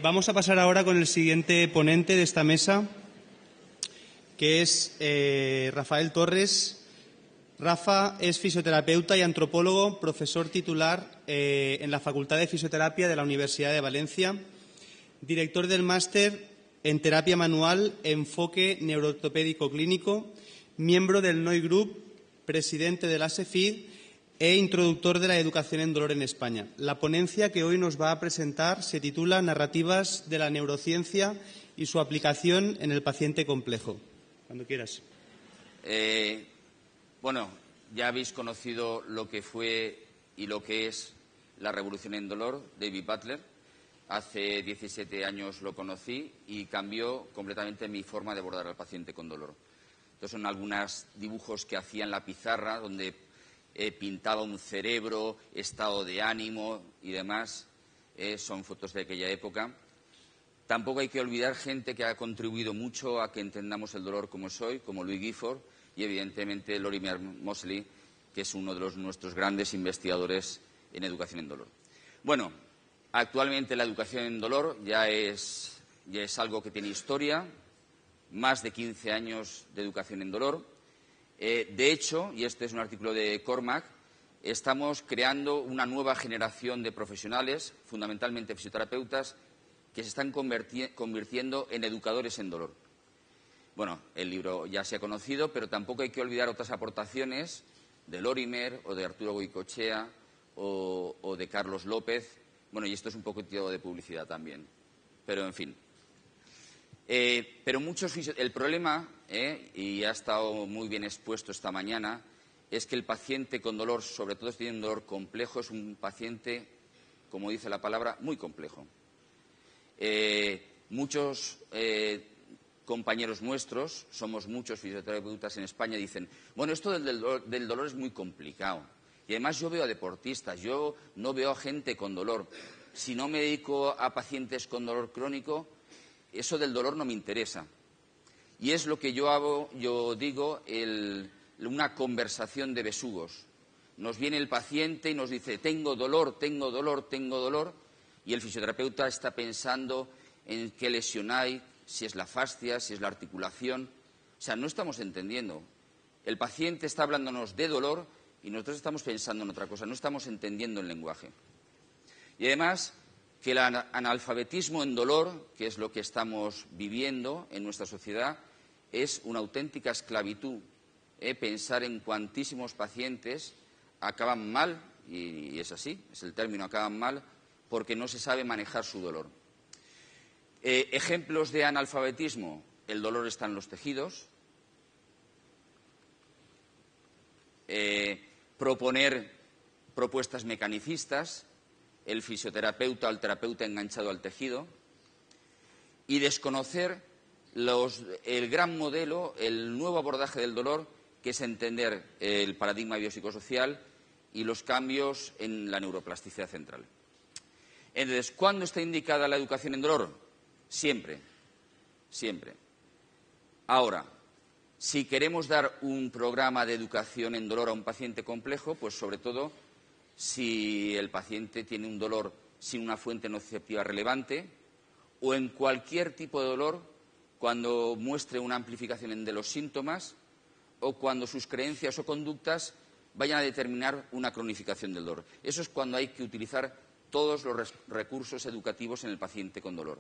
Vamos a pasar ahora con el siguiente ponente de esta mesa, que es Rafael Torres. Rafa es fisioterapeuta y antropólogo, profesor titular en la Facultad de Fisioterapia de la Universidad de Valencia, director del máster en terapia manual, enfoque neuroortopédico clínico, miembro del NOI Group, presidente de la SEFID e introductor de la educación en dolor en España. La ponencia que hoy nos va a presentar se titula Narrativas de la neurociencia y su aplicación en el paciente complejo. Cuando quieras. Bueno, ya habéis conocido lo que fue y lo que es la revolución en dolor, David Butler. Hace 17 años lo conocí y cambió completamente mi forma de abordar al paciente con dolor. Estos son algunos dibujos que hacía en la pizarra, donde pintaba un cerebro, estado de ánimo y demás. Son fotos de aquella época. Tampoco hay que olvidar gente que ha contribuido mucho a que entendamos el dolor como es hoy, como Louis Gifford y, evidentemente, Lorimer Moseley, que es uno de nuestros grandes investigadores en educación en dolor. Bueno, actualmente la educación en dolor ya es algo que tiene historia, más de 15 años de educación en dolor. De hecho, y este es un artículo de Cormac, estamos creando una nueva generación de profesionales, fundamentalmente fisioterapeutas, que se están convirtiendo en educadores en dolor. Bueno, el libro ya se ha conocido, pero tampoco hay que olvidar otras aportaciones de Lorimer o de Arturo Goicoechea o de Carlos López. Bueno, y esto es un poquito de publicidad también, pero en fin. Pero el problema, y ha estado muy bien expuesto esta mañana, es que el paciente con dolor, sobre todo si tiene un dolor complejo, es un paciente, como dice la palabra, muy complejo. Muchos compañeros nuestros, somos muchos fisioterapeutas en España, dicen, bueno, esto del dolor es muy complicado. Y además yo veo a deportistas, yo no veo a gente con dolor. Si no me dedico a pacientes con dolor crónico, eso del dolor no me interesa. Y es lo que yo hago, yo digo, una conversación de besugos. Nos viene el paciente y nos dice, tengo dolor, tengo dolor, tengo dolor, y el fisioterapeuta está pensando en qué lesión hay, si es la fascia, si es la articulación. O sea, no estamos entendiendo. El paciente está hablándonos de dolor y nosotros estamos pensando en otra cosa, no estamos entendiendo el lenguaje. Y además, que el analfabetismo en dolor, que es lo que estamos viviendo en nuestra sociedad, es una auténtica esclavitud. Pensar en cuantísimos pacientes acaban mal, y es así, es el término, acaban mal, porque no se sabe manejar su dolor. Ejemplos de analfabetismo: el dolor está en los tejidos, proponer propuestas mecanicistas, el fisioterapeuta o el terapeuta enganchado al tejido, y desconocer el gran modelo, el nuevo abordaje del dolor, que es entender el paradigma biopsicosocial y los cambios en la neuroplasticidad central. Entonces, ¿cuándo está indicada la educación en dolor? Siempre, siempre. Ahora, si queremos dar un programa de educación en dolor a un paciente complejo, pues sobre todo si el paciente tiene un dolor sin una fuente nociceptiva relevante o en cualquier tipo de dolor, cuando muestre una amplificación de los síntomas o cuando sus creencias o conductas vayan a determinar una cronificación del dolor. Eso es cuando hay que utilizar todos los recursos educativos en el paciente con dolor.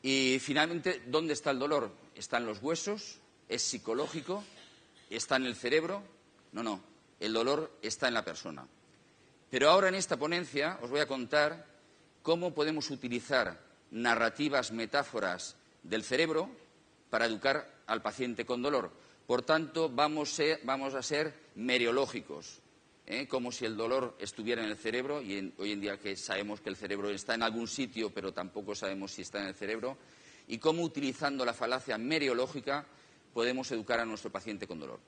Y finalmente, ¿dónde está el dolor? ¿Está en los huesos? ¿Es psicológico? ¿Está en el cerebro? No. El dolor está en la persona. Pero ahora en esta ponencia os voy a contar cómo podemos utilizar narrativas, metáforas del cerebro para educar al paciente con dolor. Por tanto, vamos a ser meriológicos, como si el dolor estuviera en el cerebro, y hoy en día que sabemos que el cerebro está en algún sitio, pero tampoco sabemos si está en el cerebro, y cómo utilizando la falacia meriológica podemos educar a nuestro paciente con dolor.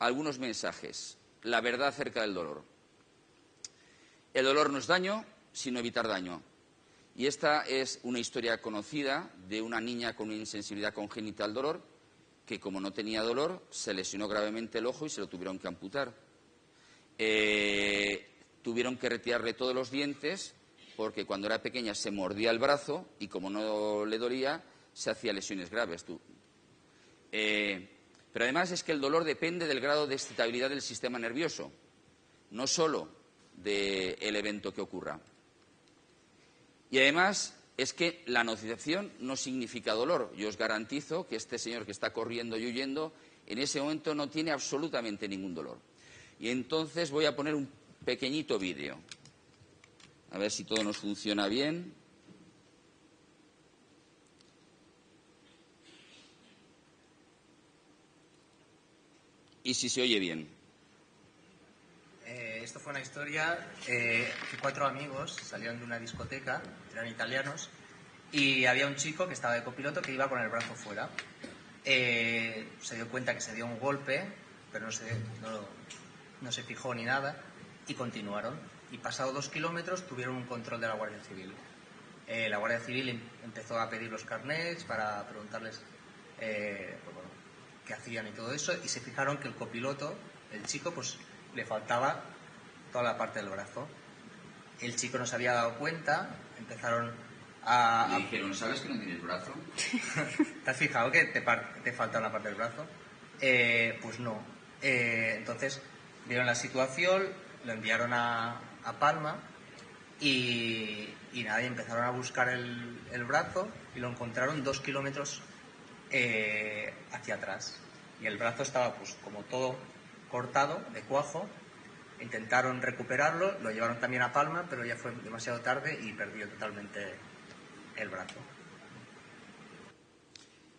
Algunos mensajes. La verdad acerca del dolor. El dolor no es daño, sino evitar daño. Y esta es una historia conocida de una niña con una insensibilidad congénita al dolor, que como no tenía dolor, se lesionó gravemente el ojo y se lo tuvieron que amputar. Tuvieron que retirarle todos los dientes porque cuando era pequeña se mordía el brazo y como no le dolía, se hacía lesiones graves. Pero además es que el dolor depende del grado de excitabilidad del sistema nervioso, no solo del evento que ocurra. Y además es que la nocicepción no significa dolor. Yo os garantizo que este señor que está corriendo y huyendo, en ese momento no tiene absolutamente ningún dolor. Y entonces voy a poner un pequeñito vídeo. A ver si todo nos funciona bien. Y si se oye bien. Esto fue una historia que 4 amigos salieron de una discoteca, eran italianos, y había un chico que estaba de copiloto que iba con el brazo fuera. Se dio cuenta que se dio un golpe, pero no se fijó ni nada, y continuaron. Y pasado 2 kilómetros tuvieron un control de la Guardia Civil. La Guardia Civil empezó a pedir los carnets para preguntarles qué hacían y todo eso, y se fijaron que el copiloto, el chico, pues le faltaba toda la parte del brazo. El chico no se había dado cuenta, empezaron Le dijeron, ¿sabes que no tienes brazo? ¿Te has fijado que te falta una parte del brazo? Pues no. Entonces vieron la situación, lo enviaron a Palma y nada, y empezaron a buscar el brazo y lo encontraron 2 kilómetros hacia atrás. Y el brazo estaba pues como todo cortado, de cuajo. Intentaron recuperarlo, lo llevaron también a Palma, pero ya fue demasiado tarde y perdió totalmente el brazo.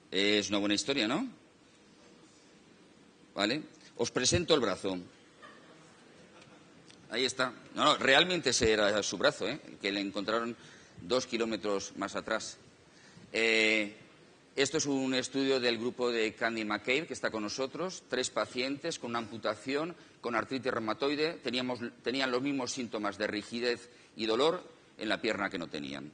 Es una buena historia, ¿no? ¿Vale? Os presento el brazo. Ahí está. No, realmente ese era su brazo, el que le encontraron 2 kilómetros más atrás. Esto es un estudio del grupo de Candy McCabe, que está con nosotros. 3 pacientes con una amputación, con artritis reumatoide. Tenían los mismos síntomas de rigidez y dolor en la pierna que no tenían.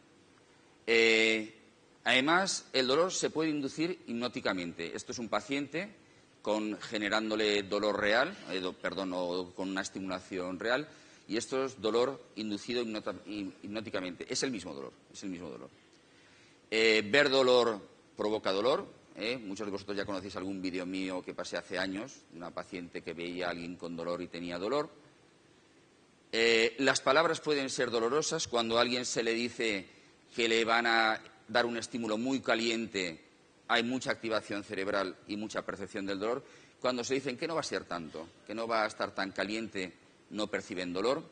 Además, el dolor se puede inducir hipnóticamente. Esto es un paciente generándole dolor real, o con una estimulación real, y esto es dolor inducido hipnóticamente. Es el mismo dolor, ver dolor provoca dolor. Muchos de vosotros ya conocéis algún vídeo mío que pasé hace años, de una paciente que veía a alguien con dolor y tenía dolor. Las palabras pueden ser dolorosas. Cuando a alguien se le dice que le van a dar un estímulo muy caliente, hay mucha activación cerebral y mucha percepción del dolor. Cuando se dicen que no va a ser tanto, que no va a estar tan caliente, no perciben dolor.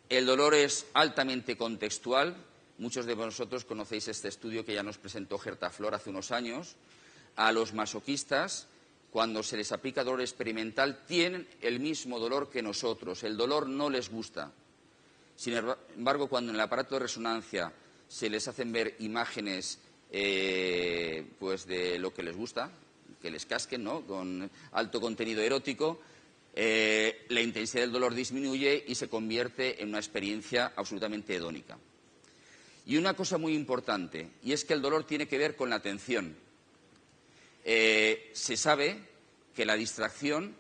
El dolor es altamente contextual. Muchos de vosotros conocéis este estudio que ya nos presentó Gerta Flor hace unos años. A los masoquistas, cuando se les aplica dolor experimental, tienen el mismo dolor que nosotros. El dolor no les gusta. Sin embargo, cuando en el aparato de resonancia se les hacen ver imágenes pues de lo que les gusta, que les casquen, ¿no?, con alto contenido erótico, la intensidad del dolor disminuye y se convierte en una experiencia absolutamente hedónica. Y una cosa muy importante, y es que el dolor tiene que ver con la atención. Se sabe que la distracción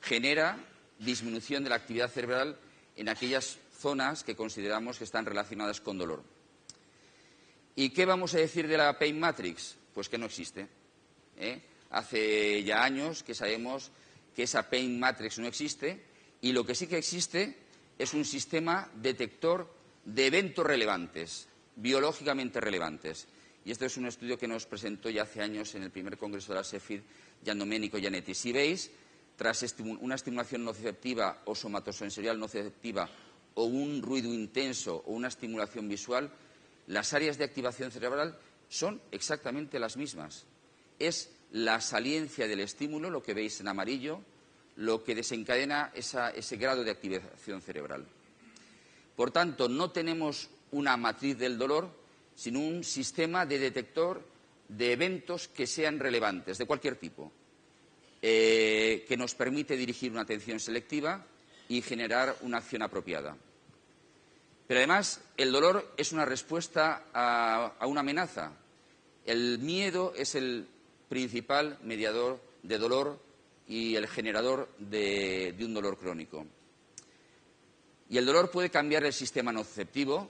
genera disminución de la actividad cerebral en aquellas zonas que consideramos que están relacionadas con dolor. ¿Y qué vamos a decir de la Pain Matrix? Pues que no existe. Hace ya años que sabemos que esa Pain Matrix no existe, y lo que sí que existe es un sistema detector de eventos relevantes, biológicamente relevantes. Y este es un estudio que nos presentó ya hace años en el primer congreso de la SEFID Giandomenico Gianetti. Si veis, tras una estimulación nociceptiva o somatosensorial nociceptiva, o un ruido intenso o una estimulación visual, las áreas de activación cerebral son exactamente las mismas. Es la saliencia del estímulo, lo que veis en amarillo, lo que desencadena ese grado de activación cerebral. Por tanto, no tenemos una matriz del dolor, sino un sistema de detector de eventos que sean relevantes, de cualquier tipo, que nos permite dirigir una atención selectiva y generar una acción apropiada. Pero además, el dolor es una respuesta a una amenaza. El miedo es el principal mediador de dolor y el generador de un dolor crónico. Y el dolor puede cambiar el sistema nociceptivo,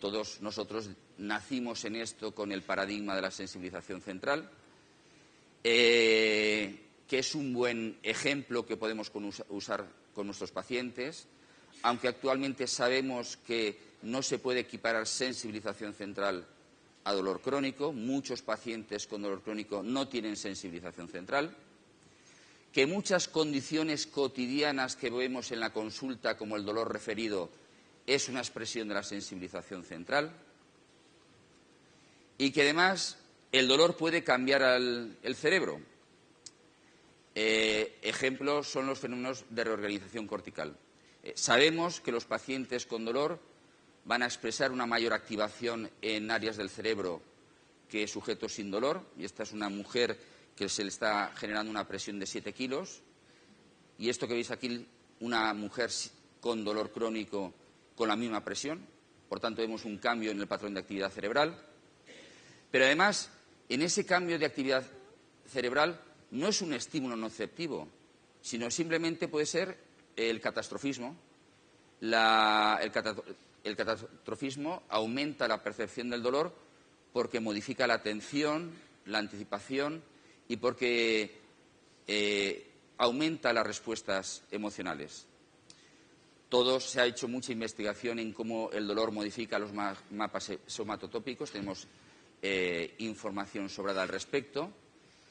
Todos nosotros nacimos en esto con el paradigma de la sensibilización central, que es un buen ejemplo que podemos usar con nuestros pacientes, aunque actualmente sabemos que no se puede equiparar sensibilización central a dolor crónico. Muchos pacientes con dolor crónico no tienen sensibilización central, que muchas condiciones cotidianas que vemos en la consulta, como el dolor referido, es una expresión de la sensibilización central, y que además el dolor puede cambiar el cerebro. Ejemplos son los fenómenos de reorganización cortical. Sabemos que los pacientes con dolor van a expresar una mayor activación en áreas del cerebro que sujetos sin dolor, y esta es una mujer que se le está generando una presión de 7 kilos, y esto que veis aquí, una mujer con dolor crónico con la misma presión. Por tanto, vemos un cambio en el patrón de actividad cerebral. Pero además, en ese cambio de actividad cerebral no es un estímulo noceptivo, sino simplemente puede ser el catastrofismo. El catastrofismo aumenta la percepción del dolor porque modifica la atención, la anticipación y porque aumenta las respuestas emocionales. Se ha hecho mucha investigación en cómo el dolor modifica los mapas somatotópicos. Tenemos información sobrada al respecto.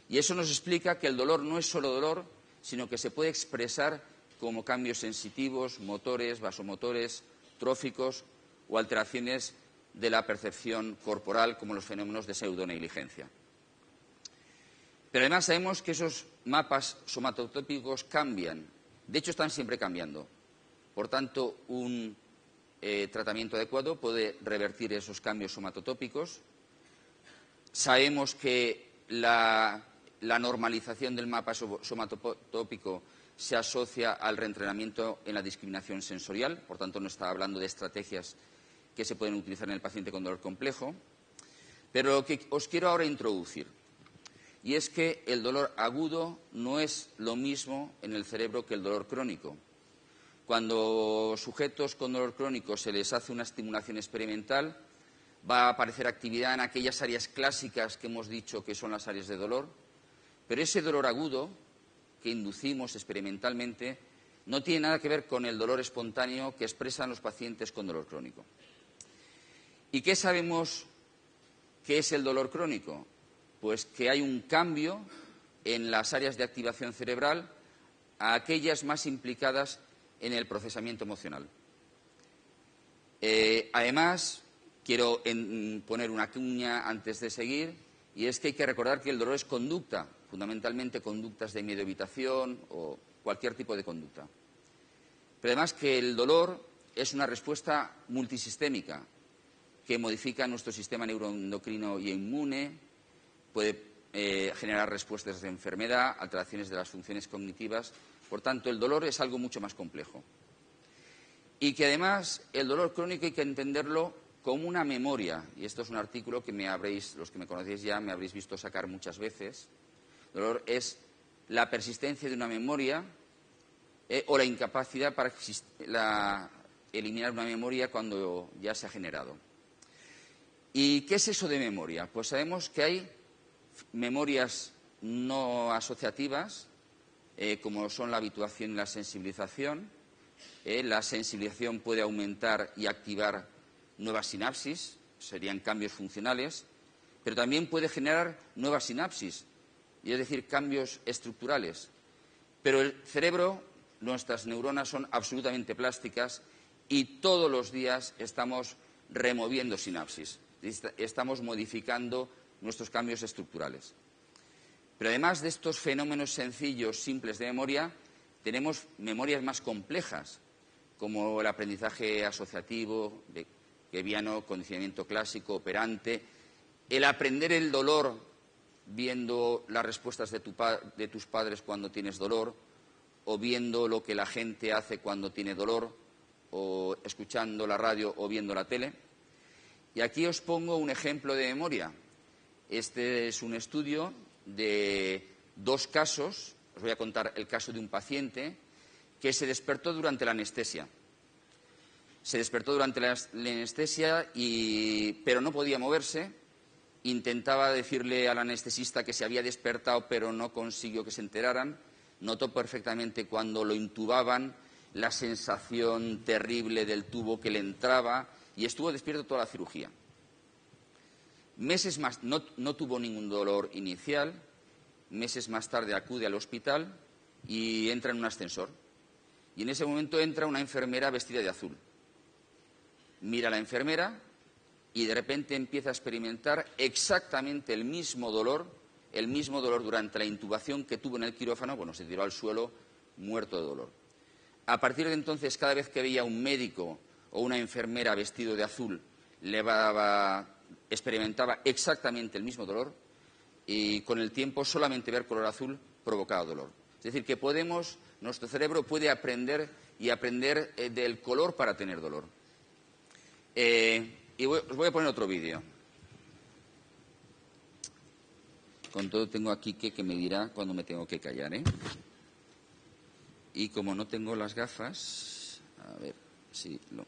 Y eso nos explica que el dolor no es solo dolor, sino que se puede expresar como cambios sensitivos, motores, vasomotores, tróficos o alteraciones de la percepción corporal, como los fenómenos de pseudonegligencia. Pero además sabemos que esos mapas somatotópicos cambian. De hecho, están siempre cambiando. Por tanto, un tratamiento adecuado puede revertir esos cambios somatotópicos. Sabemos que la normalización del mapa somatotópico se asocia al reentrenamiento en la discriminación sensorial. Por tanto, no está hablando de estrategias que se pueden utilizar en el paciente con dolor complejo. Pero lo que os quiero ahora introducir, y es que el dolor agudo no es lo mismo en el cerebro que el dolor crónico. Cuando sujetos con dolor crónico se les hace una estimulación experimental, va a aparecer actividad en aquellas áreas clásicas que hemos dicho que son las áreas de dolor, pero ese dolor agudo que inducimos experimentalmente no tiene nada que ver con el dolor espontáneo que expresan los pacientes con dolor crónico. ¿Y qué sabemos que es el dolor crónico? Pues que hay un cambio en las áreas de activación cerebral a aquellas más implicadas en el procesamiento emocional. Además, quiero poner una cuña antes de seguir, y es que hay que recordar que el dolor es conducta, fundamentalmente conductas de miedo-evitación o cualquier tipo de conducta. Pero además que el dolor es una respuesta multisistémica que modifica nuestro sistema neuroendocrino y inmune, puede generar respuestas de enfermedad, alteraciones de las funciones cognitivas. Por tanto, el dolor es algo mucho más complejo. Y que además el dolor crónico hay que entenderlo como una memoria. Y esto es un artículo que los que me conocéis ya, me habréis visto sacar muchas veces. El dolor es la persistencia de una memoria o la incapacidad para eliminar una memoria cuando ya se ha generado. ¿Y qué es eso de memoria? Pues sabemos que hay memorias no asociativas, como son la habituación y la sensibilización. La sensibilización puede aumentar y activar nuevas sinapsis, serían cambios funcionales, pero también puede generar nuevas sinapsis, y es decir, cambios estructurales. Pero el cerebro, nuestras neuronas son absolutamente plásticas y todos los días estamos removiendo sinapsis, estamos modificando nuestros cambios estructurales. Pero además de estos fenómenos sencillos, simples de memoria, tenemos memorias más complejas, como el aprendizaje asociativo, Geviano, condicionamiento clásico, operante, el aprender el dolor viendo las respuestas de tus padres cuando tienes dolor, o viendo lo que la gente hace cuando tiene dolor, o escuchando la radio o viendo la tele. Y aquí os pongo un ejemplo de memoria. Este es un estudio de 2 casos. Os voy a contar el caso de un paciente que se despertó durante la anestesia. Se despertó durante la anestesia, pero no podía moverse. Intentaba decirle al anestesista que se había despertado, pero no consiguió que se enteraran. Notó perfectamente cuando lo intubaban la sensación terrible del tubo que le entraba y estuvo despierto toda la cirugía. Meses más, no tuvo ningún dolor inicial. Meses más tarde acude al hospital y entra en un ascensor. Y en ese momento entra una enfermera vestida de azul. Mira a la enfermera y de repente empieza a experimentar exactamente el mismo dolor durante la intubación que tuvo en el quirófano. Bueno, se tiró al suelo muerto de dolor. A partir de entonces, cada vez que veía un médico o una enfermera vestido de azul, experimentaba exactamente el mismo dolor y con el tiempo solamente ver color azul provocaba dolor. Es decir, que nuestro cerebro puede aprender del color para tener dolor. Y os voy a poner otro vídeo. Con todo tengo aquí que me dirá cuando me tengo que callar, ¿eh? Y como no tengo las gafas, a ver si lo...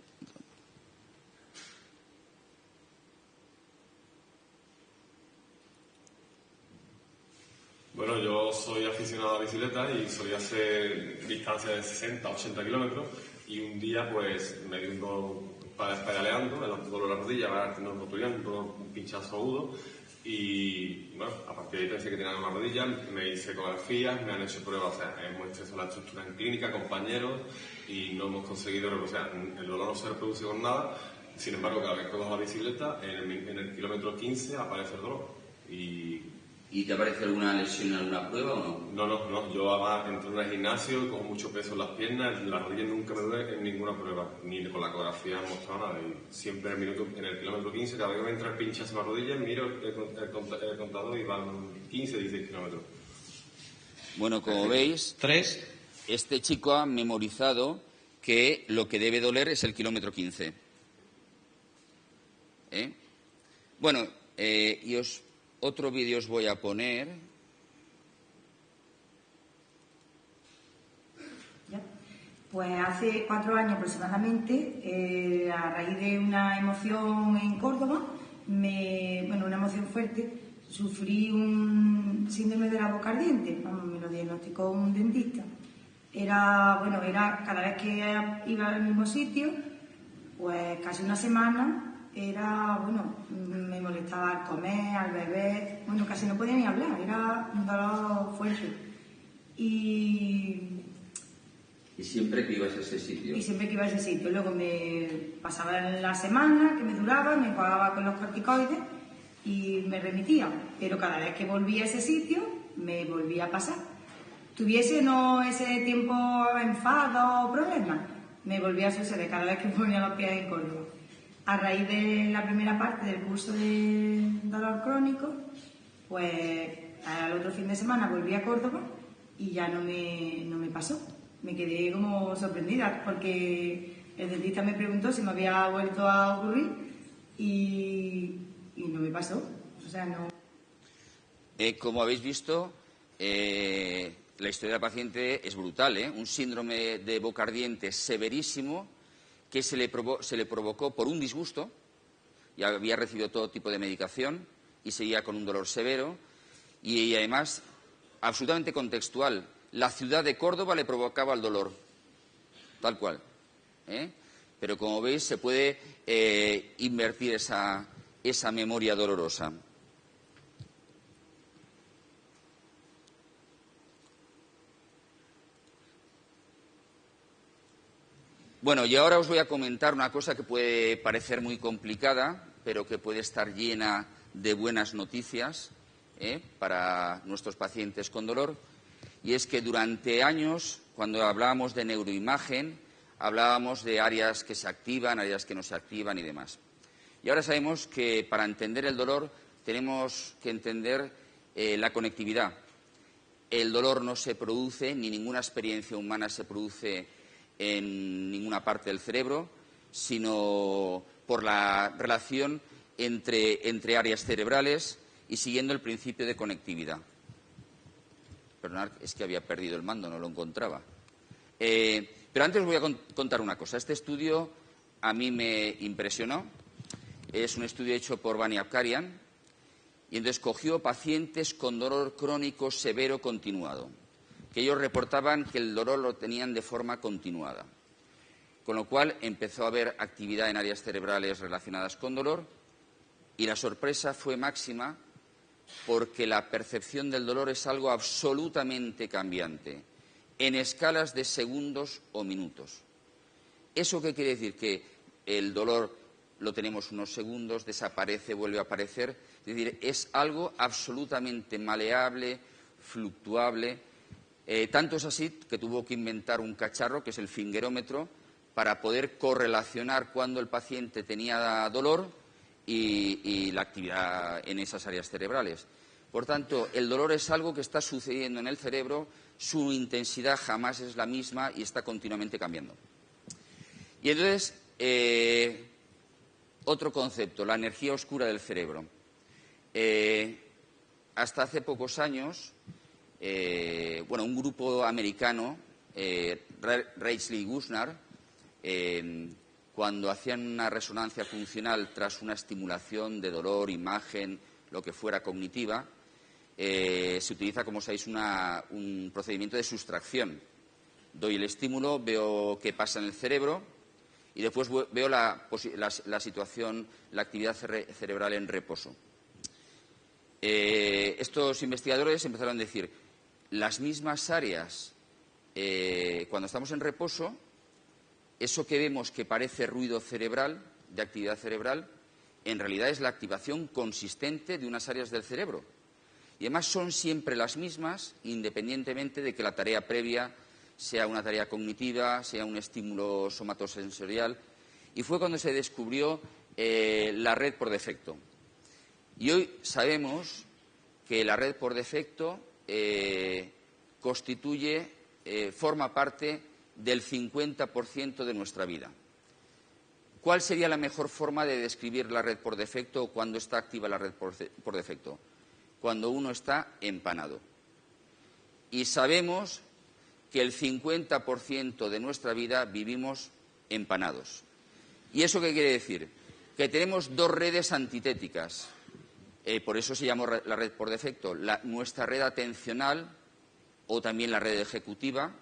Bueno, yo soy aficionado a bicicleta y solía hacer distancias de 60, 80 kilómetros y un día pues me di un dolor pedaleando, me dolor en la rodilla, me tenido un pinchazo agudo y bueno, a partir de ahí pensé que tenía una rodilla, me hice ecografías, me han hecho pruebas, o sea, hemos hecho la estructura en clínica, compañeros y no hemos conseguido, o sea, el dolor no se reproduce con nada, sin embargo cada vez que cojo la bicicleta, en el kilómetro 15 aparece el dolor ¿Y te aparece alguna lesión en alguna prueba o no? No. Yo además entro en el gimnasio, cojo mucho peso en las piernas, las rodillas nunca me duele en ninguna prueba, ni con la ecografía he mostrado nada. Y siempre en el kilómetro 15, cada vez que me entra el pinchazo en la rodilla, miro el contador y van 15, 16 kilómetros. Bueno, como veis, este chico ha memorizado que lo que debe doler es el kilómetro 15. Bueno, otro vídeo os voy a poner. Pues hace 4 años aproximadamente, a raíz de una emoción en Córdoba, una emoción fuerte, sufrí un síndrome de la boca ardiente. Me lo diagnosticó un dentista. Era cada vez que iba al mismo sitio, pues casi una semana. Me molestaba al comer, al beber, casi no podía ni hablar, era un dolor fuerte. Y siempre que ibas a ese sitio. Y siempre que iba a ese sitio. Luego me pasaba la semana, que me duraba, me pagaba con los corticoides y me remitía. Pero cada vez que volvía a ese sitio, me volvía a pasar. Tuviese no ese tiempo enfado o problemas, me volvía a suceder cada vez que ponía los pies en Córdoba. A raíz de la primera parte del curso de dolor crónico, pues al otro fin de semana volví a Córdoba y ya no me pasó. Me quedé como sorprendida porque el dentista me preguntó si me había vuelto a ocurrir y no me pasó. O sea, no. Como habéis visto, la historia del paciente es brutal, ¿eh? Un síndrome de boca ardiente severísimo que se le provocó por un disgusto, ya había recibido todo tipo de medicación y seguía con un dolor severo y además absolutamente contextual. La ciudad de Córdoba le provocaba el dolor, tal cual. Pero como veis se puede invertir esa memoria dolorosa. Bueno, y ahora os voy a comentar una cosa que puede parecer muy complicada, pero que puede estar llena de buenas noticias para nuestros pacientes con dolor. Y es que durante años, cuando hablábamos de neuroimagen, hablábamos de áreas que se activan, áreas que no se activan y demás. Y ahora sabemos que para entender el dolor tenemos que entender la conectividad. El dolor no se produce, ni ninguna experiencia humana se produce en ninguna parte del cerebro, sino por la relación entre áreas cerebrales y siguiendo el principio de conectividad. Perdonad, es que había perdido el mando, no lo encontraba. Pero antes os voy a contar una cosa. Este estudio a mí me impresionó. Es un estudio hecho por Vani Apkarian, y entonces cogió pacientes con dolor crónico severo continuado, que ellos reportaban que el dolor lo tenían de forma continuada, con lo cual empezó a haber actividad en áreas cerebrales relacionadas con dolor, y la sorpresa fue máxima porque la percepción del dolor es algo absolutamente cambiante, en escalas de segundos o minutos. ¿Eso qué quiere decir? Que el dolor lo tenemos unos segundos, desaparece, vuelve a aparecer. Es decir, es algo absolutamente maleable, fluctuable. Tanto es así que tuvo que inventar un cacharro, que es el fingerómetro, para poder correlacionar cuando el paciente tenía dolor y la actividad en esas áreas cerebrales. Por tanto, el dolor es algo que está sucediendo en el cerebro, su intensidad jamás es la misma y está continuamente cambiando. Y entonces, otro concepto, la energía oscura del cerebro. Hasta hace pocos años, un grupo americano, Reisley y Gusnar, cuando hacían una resonancia funcional tras una estimulación de dolor, imagen, lo que fuera cognitiva, se utiliza, como sabéis, un procedimiento de sustracción. Doy el estímulo, veo qué pasa en el cerebro y después veo la situación, la actividad cerebral en reposo. Estos investigadores empezaron a decir, las mismas áreas, cuando estamos en reposo, eso que vemos que parece ruido cerebral, de actividad cerebral, en realidad es la activación consistente de unas áreas del cerebro. Y además son siempre las mismas, independientemente de que la tarea previa sea una tarea cognitiva, sea un estímulo somatosensorial. Y fue cuando se descubrió la red por defecto. Y hoy sabemos que la red por defecto forma parte del 50% de nuestra vida. ¿Cuál sería la mejor forma de describir la red por defecto o cuando está activa la red por defecto? Cuando uno está empanado. Y sabemos que el 50% de nuestra vida vivimos empanados. ¿Y eso qué quiere decir? Que tenemos dos redes antitéticas. Por eso se llama la red por defecto. Nuestra red atencional o también la red ejecutiva,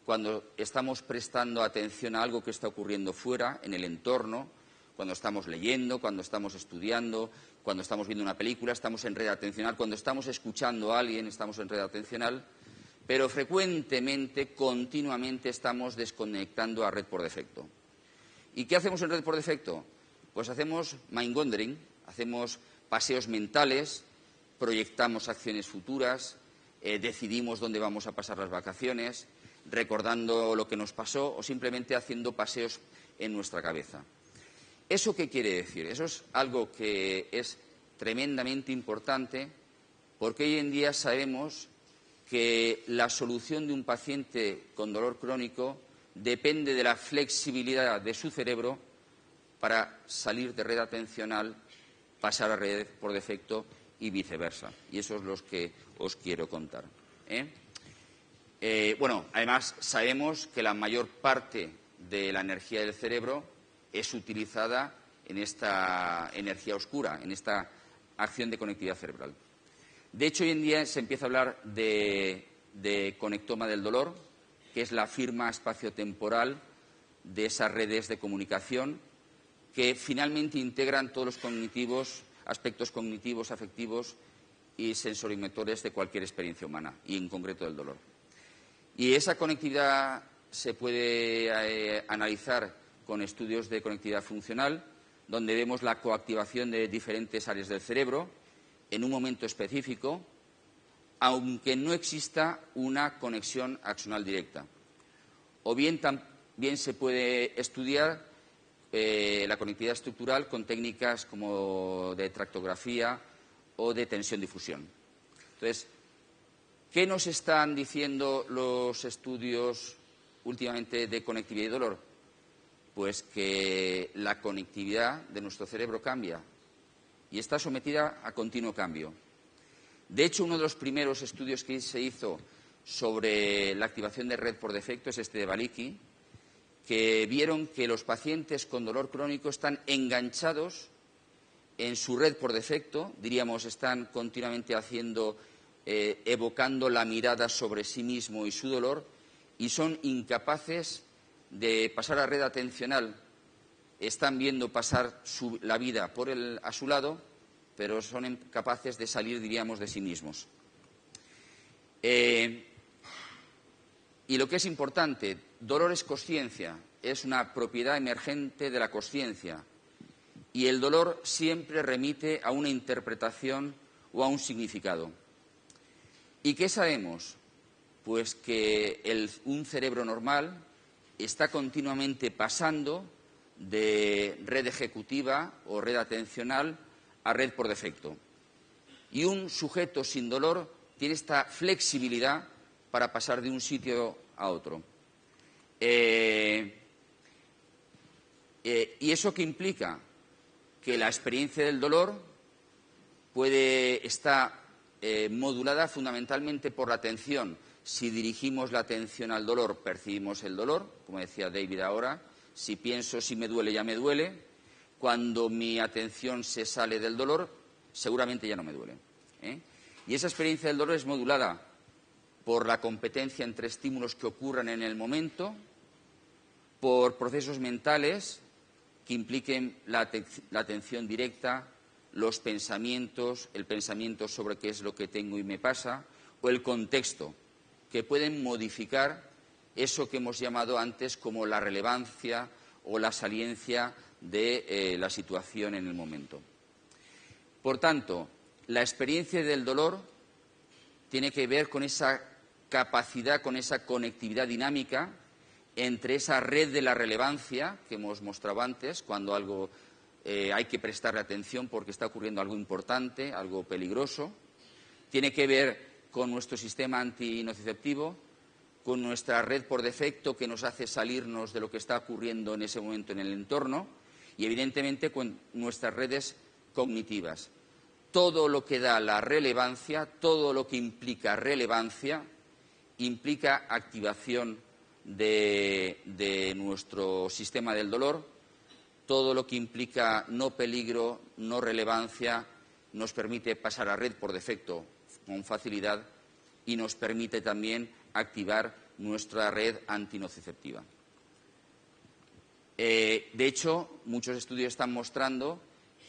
cuando estamos prestando atención a algo que está ocurriendo fuera, en el entorno, cuando estamos leyendo, cuando estamos estudiando, cuando estamos viendo una película, estamos en red atencional, cuando estamos escuchando a alguien, estamos en red atencional, pero frecuentemente, continuamente, estamos desconectando a red por defecto. ¿Y qué hacemos en red por defecto? Pues hacemos mind wandering, hacemos paseos mentales, proyectamos acciones futuras, decidimos dónde vamos a pasar las vacaciones, recordando lo que nos pasó o simplemente haciendo paseos en nuestra cabeza. ¿Eso qué quiere decir? Eso es algo que es tremendamente importante porque hoy en día sabemos que la solución de un paciente con dolor crónico depende de la flexibilidad de su cerebro para salir de red atencional, pasar a red por defecto y viceversa. Y eso es lo que os quiero contar. Además sabemos que la mayor parte de la energía del cerebro es utilizada en esta energía oscura, en esta acción de conectividad cerebral. De hecho, hoy en día se empieza a hablar de conectoma del dolor, que es la firma espaciotemporal de esas redes de comunicación que finalmente integran todos los aspectos cognitivos, afectivos y sensorimotores de cualquier experiencia humana, y en concreto del dolor. Y esa conectividad se puede analizar con estudios de conectividad funcional, donde vemos la coactivación de diferentes áreas del cerebro en un momento específico, aunque no exista una conexión axonal directa. O bien también se puede estudiar la conectividad estructural con técnicas como de tractografía o de tensión-difusión. Entonces, ¿qué nos están diciendo los estudios últimamente de conectividad y dolor? Pues que la conectividad de nuestro cerebro cambia y está sometida a continuo cambio. De hecho, uno de los primeros estudios que se hizo sobre la activación de red por defecto es este de Balicki, que vieron que los pacientes con dolor crónico están enganchados en su red por defecto, diríamos, están continuamente evocando la mirada sobre sí mismo y su dolor, y son incapaces de pasar a red atencional. Están viendo pasar la vida a su lado, pero son incapaces de salir, diríamos, de sí mismos. Y lo que es importante, dolor es consciencia, es una propiedad emergente de la consciencia. Y el dolor siempre remite a una interpretación o a un significado. ¿Y qué sabemos? Pues que un cerebro normal está continuamente pasando de red ejecutiva o red atencional a red por defecto. Y un sujeto sin dolor tiene esta flexibilidad para pasar de un sitio a otro. ¿Y eso qué implica? Que la experiencia del dolor puede estar modulada fundamentalmente por la atención. Si dirigimos la atención al dolor, percibimos el dolor, como decía David ahora. Si pienso si me duele, ya me duele. Cuando mi atención se sale del dolor, seguramente ya no me duele. Y esa experiencia del dolor es modulada por la competencia entre estímulos que ocurran en el momento, por procesos mentales que impliquen la atención directa, los pensamientos, el pensamiento sobre qué es lo que tengo y me pasa, o el contexto, que pueden modificar eso que hemos llamado antes como la relevancia o la saliencia de la situación en el momento. Por tanto, la experiencia del dolor tiene que ver con esa capacidad, con esa conectividad dinámica entre esa red de la relevancia que hemos mostrado antes, cuando algo hay que prestarle atención porque está ocurriendo algo importante, algo peligroso. Tiene que ver con nuestro sistema antinociceptivo, con nuestra red por defecto que nos hace salirnos de lo que está ocurriendo en ese momento en el entorno y, evidentemente, con nuestras redes cognitivas. Todo lo que da la relevancia, todo lo que implica relevancia, implica activación de nuestro sistema del dolor. Todo lo que implica no peligro, no relevancia, nos permite pasar a red por defecto con facilidad y nos permite también activar nuestra red antinociceptiva. De hecho, muchos estudios están mostrando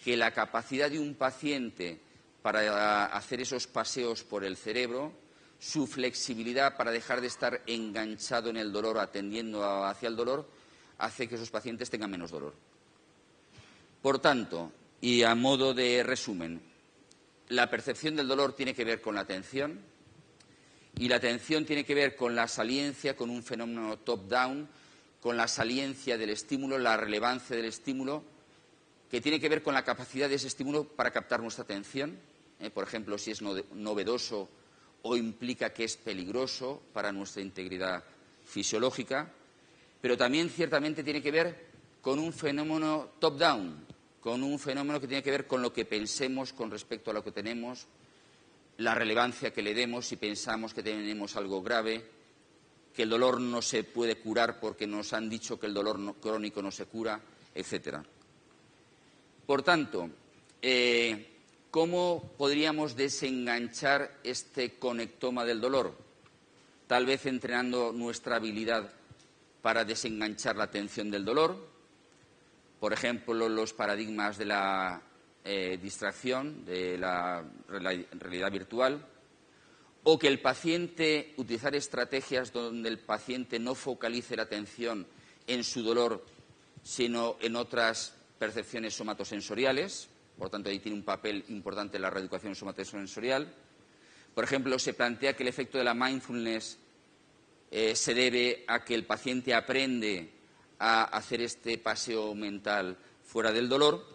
que la capacidad de un paciente para hacer esos paseos por el cerebro, su flexibilidad para dejar de estar enganchado en el dolor, atendiendo hacia el dolor, hace que esos pacientes tengan menos dolor. Por tanto, y a modo de resumen, la percepción del dolor tiene que ver con la atención y la atención tiene que ver con la saliencia, con un fenómeno top-down, con la saliencia del estímulo, la relevancia del estímulo, que tiene que ver con la capacidad de ese estímulo para captar nuestra atención. Por ejemplo, si es novedoso o implica que es peligroso para nuestra integridad fisiológica, pero también ciertamente tiene que ver con un fenómeno top-down, con un fenómeno que tiene que ver con lo que pensemos con respecto a lo que tenemos, la relevancia que le demos si pensamos que tenemos algo grave, que el dolor no se puede curar porque nos han dicho que el dolor crónico no se cura, etc. Por tanto, ¿cómo podríamos desenganchar este conectoma del dolor? Tal vez entrenando nuestra habilidad para desenganchar la atención del dolor. Por ejemplo, los paradigmas de la distracción, de la realidad virtual, o que el paciente, utilizar estrategias donde el paciente no focalice la atención en su dolor, sino en otras percepciones somatosensoriales. Por tanto, ahí tiene un papel importante la reeducación somatosensorial. Por ejemplo, se plantea que el efecto de la mindfulness se debe a que el paciente aprende a hacer este paseo mental fuera del dolor,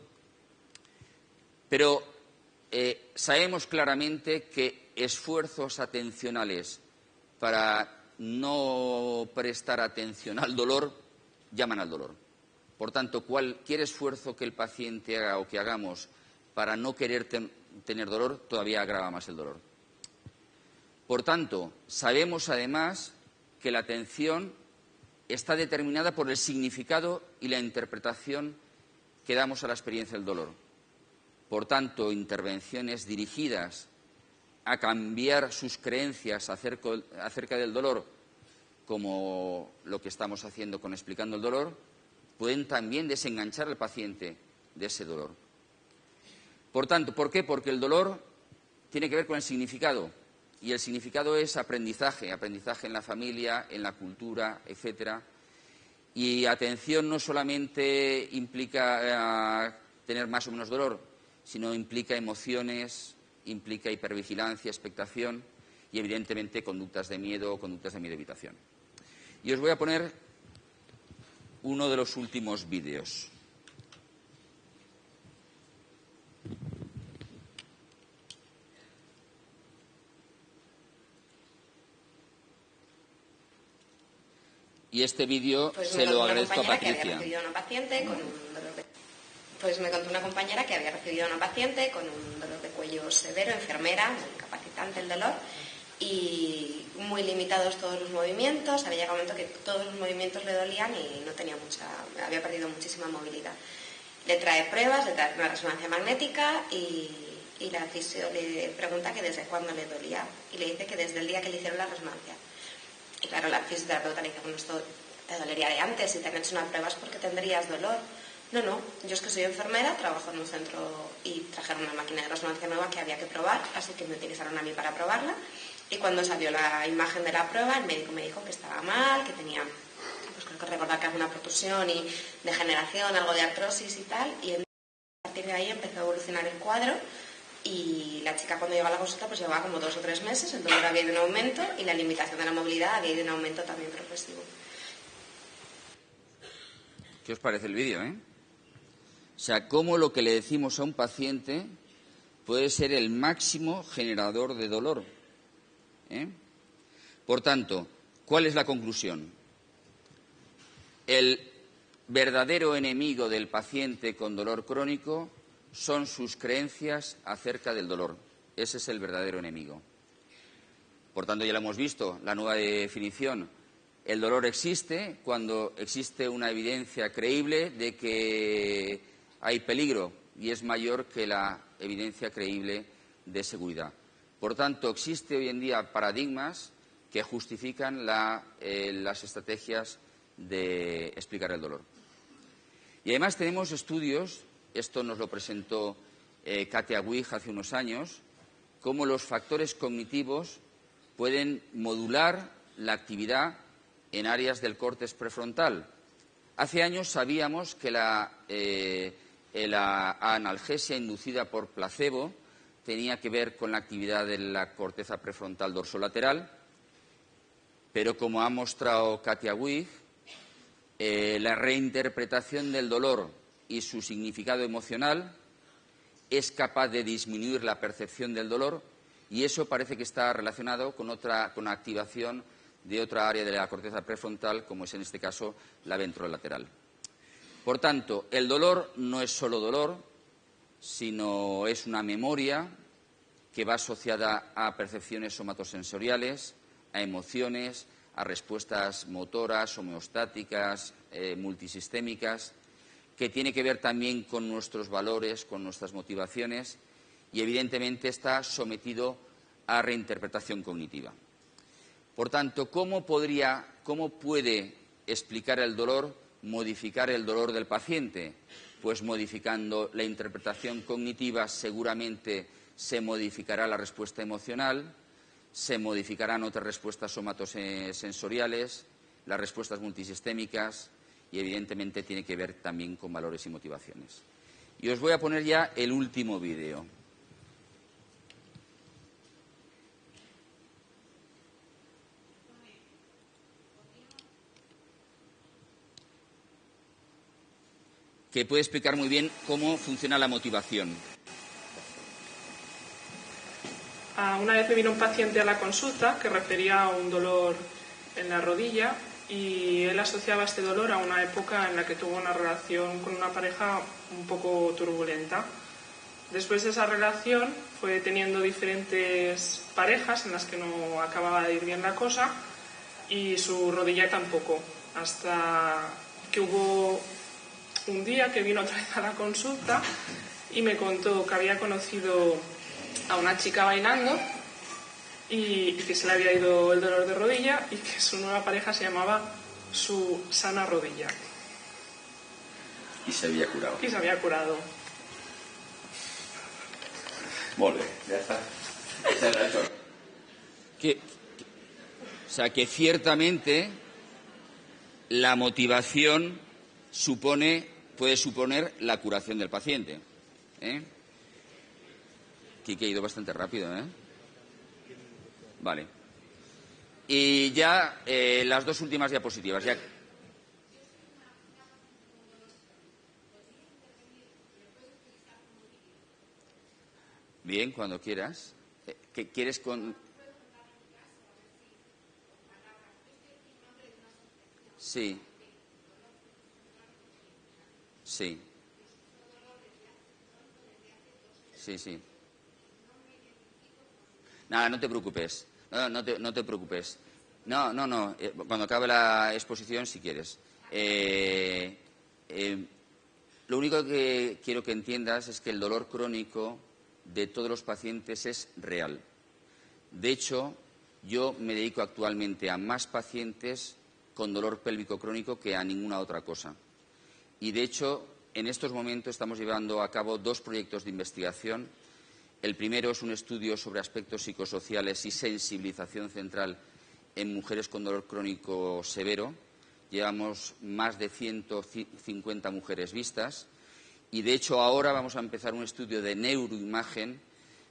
pero sabemos claramente que esfuerzos atencionales para no prestar atención al dolor llaman al dolor. Por tanto, cualquier esfuerzo que el paciente haga o que hagamos para no querer tener dolor todavía agrava más el dolor. Por tanto, sabemos además que la atención está determinada por el significado y la interpretación que damos a la experiencia del dolor. Por tanto, intervenciones dirigidas a cambiar sus creencias acerca del dolor, como lo que estamos haciendo con Explicando el Dolor, pueden también desenganchar al paciente de ese dolor. Por tanto, ¿por qué? Porque el dolor tiene que ver con el significado, y el significado es aprendizaje en la familia, en la cultura, etcétera. Y atención no solamente implica tener más o menos dolor, sino implica emociones, implica hipervigilancia, expectación y, evidentemente, conductas de miedo o conductas de evitación. Y os voy a poner uno de los últimos vídeos. Y este vídeo se lo agradezco a Patricia. Pues me contó una compañera que había recibido a una paciente con un dolor de cuello severo, enfermera, muy incapacitante el dolor, y muy limitados todos los movimientos. Había llegado un momento que todos los movimientos le dolían y no tenía había perdido muchísima movilidad. Le trae pruebas, le trae una resonancia magnética y la fisio le pregunta que desde cuándo le dolía y le dice que desde el día que le hicieron la resonancia. Y claro, la fisioterapeuta le dice, bueno, esto te dolería de antes, si te han hecho una prueba es porque tendrías dolor. No, yo es que soy enfermera, trabajo en un centro y trajeron una máquina de resonancia nueva que había que probar, así que me utilizaron a mí para probarla. Y cuando salió la imagen de la prueba, el médico me dijo que estaba mal, que tenía, pues creo que recordar que alguna protusión y degeneración, algo de artrosis y tal. Y a partir de ahí empezó a evolucionar el cuadro. Y la chica, cuando llegó a la consulta, pues llevaba como 2 o 3 meses, el dolor había ido en aumento y la limitación de la movilidad había ido en aumento también progresivo. ¿Qué os parece el vídeo, O sea, cómo lo que le decimos a un paciente puede ser el máximo generador de dolor. Por tanto, ¿cuál es la conclusión? El verdadero enemigo del paciente con dolor crónico son sus creencias acerca del dolor. Ese es el verdadero enemigo. Por tanto, ya lo hemos visto, la nueva definición. El dolor existe cuando existe una evidencia creíble de que hay peligro y es mayor que la evidencia creíble de seguridad. Por tanto, existe hoy en día paradigmas que justifican las estrategias de explicar el dolor. Y además tenemos estudios, esto nos lo presentó Katia Wig hace unos años, cómo los factores cognitivos pueden modular la actividad en áreas del córtex prefrontal. Hace años sabíamos que la analgesia inducida por placebo tenía que ver con la actividad de la corteza prefrontal dorsolateral, pero como ha mostrado Katia Wig, la reinterpretación del dolor y su significado emocional es capaz de disminuir la percepción del dolor y eso parece que está relacionado con la activación de otra área de la corteza prefrontal, como es en este caso la ventrolateral. Por tanto, el dolor no es solo dolor, sino es una memoria que va asociada a percepciones somatosensoriales, a emociones, a respuestas motoras, homeostáticas, multisistémicas, que tiene que ver también con nuestros valores, con nuestras motivaciones y, evidentemente, está sometido a reinterpretación cognitiva. Por tanto, ¿cómo puede explicar el dolor, modificar el dolor del paciente? Pues modificando la interpretación cognitiva seguramente se modificará la respuesta emocional, se modificarán otras respuestas somatosensoriales, las respuestas multisistémicas y, evidentemente, tiene que ver también con valores y motivaciones. Y os voy a poner ya el último vídeo. Que puede explicar muy bien cómo funciona la motivación. Una vez me vino un paciente a la consulta que refería a un dolor en la rodilla y él asociaba este dolor a una época en la que tuvo una relación con una pareja un poco turbulenta. Después de esa relación fue teniendo diferentes parejas en las que no acababa de ir bien la cosa y su rodilla tampoco. hasta que hubo un día que vino otra vez a la consulta y me contó que había conocido a una chica bailando y que se le había ido el dolor de rodilla y que su nueva pareja se llamaba Su Sana Rodilla. Y se había curado. Y se había curado. Molt bé, ya está. O sea, que ciertamente la motivación puede suponer la curación del paciente. Quique ha ido bastante rápido, ¿eh? Vale. Y ya las dos últimas diapositivas. Ya. Bien, cuando quieras. ¿Qué quieres con...? Sí. Sí. Sí. Nada, no te preocupes. No te preocupes. No. Cuando acabe la exposición, si quieres. Lo único que quiero que entiendas es que el dolor crónico de todos los pacientes es real. De hecho, yo me dedico actualmente a más pacientes con dolor pélvico crónico que a ninguna otra cosa. Y, de hecho, en estos momentos estamos llevando a cabo 2 proyectos de investigación. El primero es un estudio sobre aspectos psicosociales y sensibilización central en mujeres con dolor crónico severo. Llevamos más de 150 mujeres vistas. Y, de hecho, ahora vamos a empezar un estudio de neuroimagen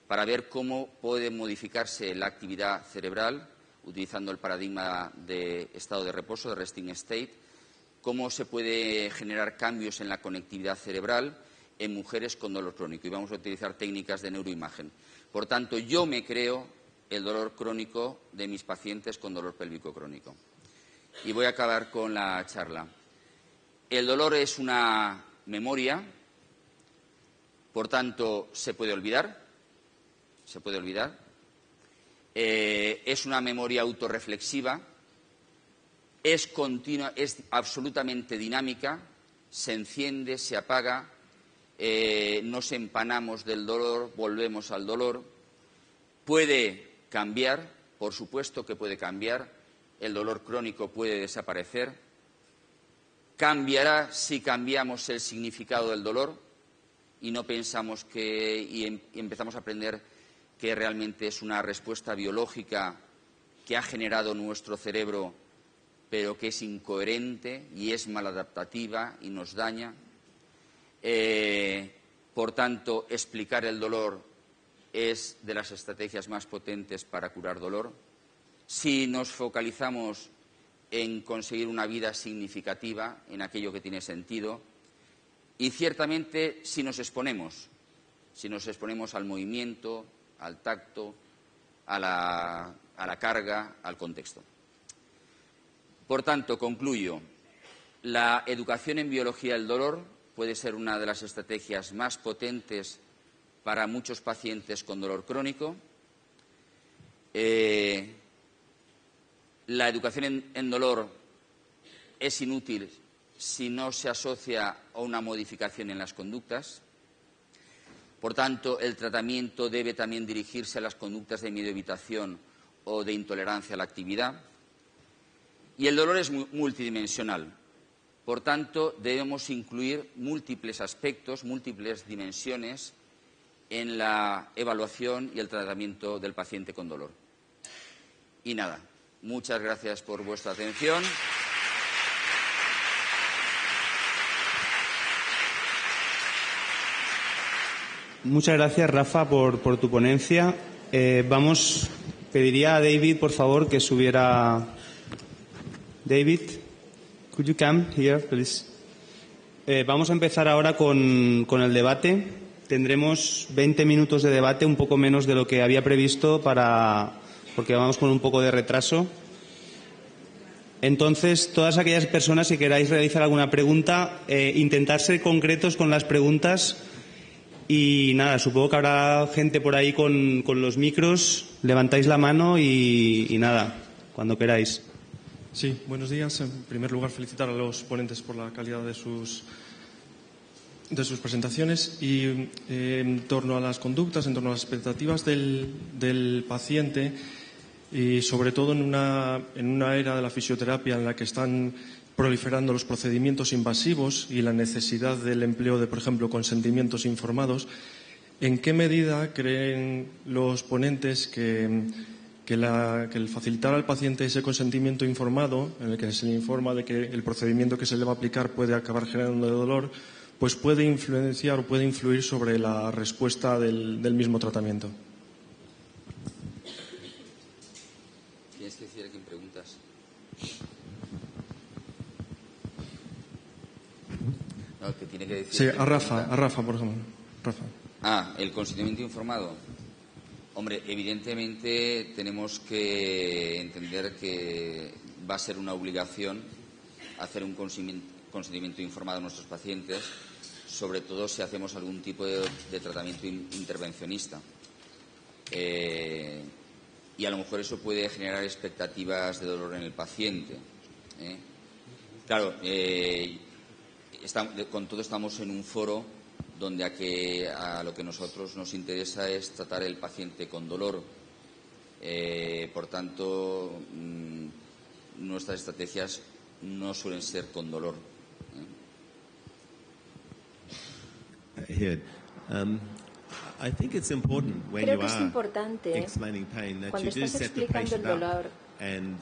para ver cómo puede modificarse la actividad cerebral, utilizando el paradigma de estado de reposo, de resting state, cómo se puede generar cambios en la conectividad cerebral en mujeres con dolor crónico. Y vamos a utilizar técnicas de neuroimagen. Por tanto, yo me creo el dolor crónico de mis pacientes con dolor pélvico crónico. Y voy a acabar con la charla. El dolor es una memoria. Por tanto, se puede olvidar. Es una memoria autorreflexiva, es continua, es absolutamente dinámica, se enciende, se apaga, nos empanamos del dolor, volvemos al dolor. Puede cambiar, por supuesto que puede cambiar, el dolor crónico puede desaparecer. Cambiará si cambiamos el significado del dolor y no pensamos y empezamos a aprender que realmente es una respuesta biológica que ha generado nuestro cerebro, pero que es incoherente y es maladaptativa y nos daña. Por tanto, explicar el dolor es de las estrategias más potentes para curar dolor. Si nos focalizamos en conseguir una vida significativa, en aquello que tiene sentido, y ciertamente si nos exponemos al movimiento, al tacto, a la carga, al contexto. Por tanto, concluyo, la educación en biología del dolor puede ser una de las estrategias más potentes para muchos pacientes con dolor crónico. La educación en dolor es inútil si no se asocia a una modificación en las conductas. Por tanto, el tratamiento debe también dirigirse a las conductas de miedo-evitación o de intolerancia a la actividad. Y el dolor es multidimensional. Por tanto, debemos incluir múltiples aspectos, múltiples dimensiones en la evaluación y el tratamiento del paciente con dolor. Y nada, muchas gracias por vuestra atención. Muchas gracias, Rafa, por tu ponencia. Pediría a David, por favor, que subiera. David, could you come here, please? Vamos a empezar ahora con el debate. Tendremos 20 minutos de debate, un poco menos de lo que había previsto, porque vamos con un poco de retraso. Entonces, todas aquellas personas que queráis realizar alguna pregunta, intentad ser concretos con las preguntas. Y nada, supongo que habrá gente por ahí con los micros. Levantáis la mano y nada, cuando queráis. Sí, buenos días. En primer lugar, felicitar a los ponentes por la calidad de sus presentaciones. Y en torno a las conductas, en torno a las expectativas del paciente, y sobre todo en una era de la fisioterapia en la que están proliferando los procedimientos invasivos y la necesidad del empleo de, por ejemplo, consentimientos informados, ¿en qué medida creen los ponentes que el facilitar al paciente ese consentimiento informado, en el que se le informa de que el procedimiento que se le va a aplicar puede acabar generando dolor, pues puede influenciar o puede influir sobre la respuesta del mismo tratamiento? ¿Tienes que decir a quién preguntas? No, que tiene que decir. Sí, a Rafa, por ejemplo. Rafa. El consentimiento informado. Hombre, evidentemente tenemos que entender que va a ser una obligación hacer un consentimiento informado a nuestros pacientes, sobre todo si hacemos algún tipo de tratamiento intervencionista. Y a lo mejor eso puede generar expectativas de dolor en el paciente. Claro, con todo estamos en un foro donde a lo que nosotros nos interesa es tratar el paciente con dolor. Por tanto, nuestras estrategias no suelen ser con dolor. I think it's important when Creo you que es are importante explaining pain that cuando you do estás set the explicando el patient up. dolor. And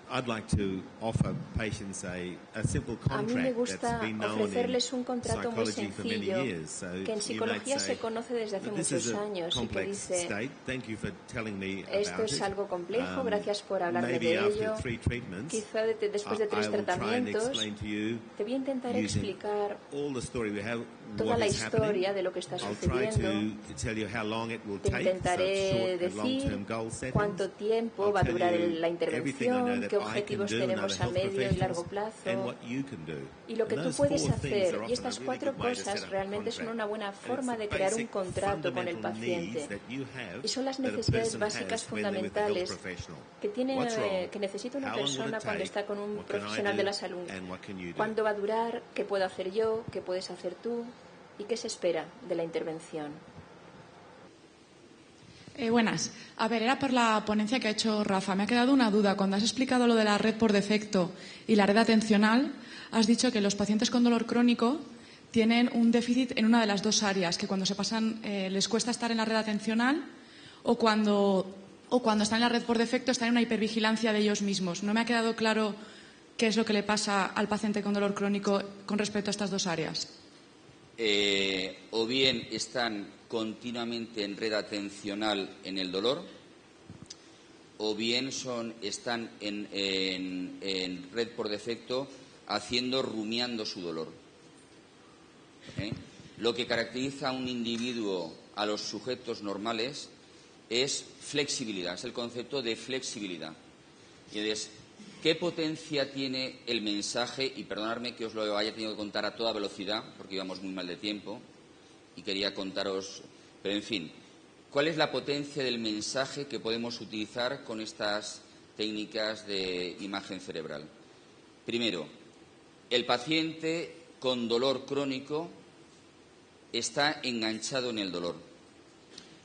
I'd like to offer patients a simple A mí me contract gusta that's been known in ofrecerles un contrato muy psychology for many sencillo years. So que en you psicología might say, se conoce desde hace "This muchos is a años y que complex dice: state. Thank you for telling me esto about es it. algo complejo, gracias por hablarme Maybe de after ello. 3 treatments, Quizá después de I 3 will try and tratamientos explain to you te voy a intentar using explicar all the story we have, toda what la is happening. historia de lo que está I'll try sucediendo. to tell you how long it will Te take, so intentaré short and decir long-term goal settings. cuánto tiempo I'll va a tell durar you la everything I know intervención, that qué I can objetivos do and tenemos other a health medio y largo professionals, plazo and what you can do. y lo que And tú those puedes 4 things hacer. are Y often estas a really 4 good way to set cosas up a realmente son contract. una buena And it's forma the de crear un basic contrato con el fundamental paciente. needs that you have, Y son las that a necesidades person básicas has when they're with a health fundamentales professional. que What's que necesita una How long will it persona cuando take? está con un What can I profesional do? de la salud. And what can you do? ¿Cuándo va a durar? ¿Qué puedo hacer yo? ¿Qué puedes hacer tú? ¿Y qué se espera de la intervención? Buenas. A ver, era por la ponencia que ha hecho Rafa. Me ha quedado una duda. Cuando has explicado lo de la red por defecto y la red atencional, has dicho que los pacientes con dolor crónico tienen un déficit en una de las dos áreas, que cuando se pasan les cuesta estar en la red atencional o cuando están en la red por defecto están en una hipervigilancia de ellos mismos. No me ha quedado claro qué es lo que le pasa al paciente con dolor crónico con respecto a estas dos áreas. O bien están continuamente en red atencional en el dolor, o bien están en red por defecto rumiando su dolor. Lo que caracteriza a un individuo, a los sujetos normales, es flexibilidad, es el concepto de flexibilidad. Y entonces, ¿qué potencia tiene el mensaje? Y perdonadme que os lo haya tenido que contar a toda velocidad, porque íbamos muy mal de tiempo y quería contaros, pero en fin, ¿cuál es la potencia del mensaje que podemos utilizar con estas técnicas de imagen cerebral? Primero, el paciente con dolor crónico está enganchado en el dolor.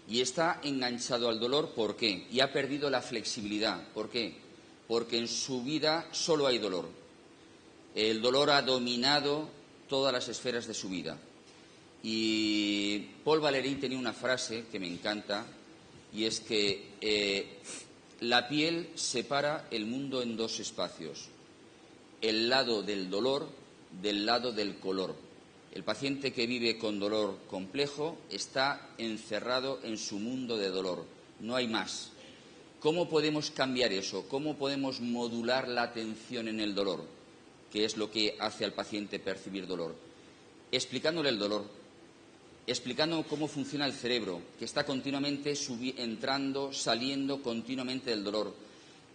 Y está enganchado al dolor, ¿por qué? Y ha perdido la flexibilidad. ¿Por qué? Porque en su vida solo hay dolor. El dolor ha dominado todas las esferas de su vida. Y Paul Valéry tenía una frase que me encanta, y es que la piel separa el mundo en dos espacios: el lado del dolor del lado del color. El paciente que vive con dolor complejo está encerrado en su mundo de dolor, no hay más. ¿Cómo podemos cambiar eso? ¿Cómo podemos modular la atención en el dolor? Que es lo que hace al paciente percibir dolor. Explicándole el dolor, explicando cómo funciona el cerebro, que está continuamente entrando, saliendo continuamente del dolor,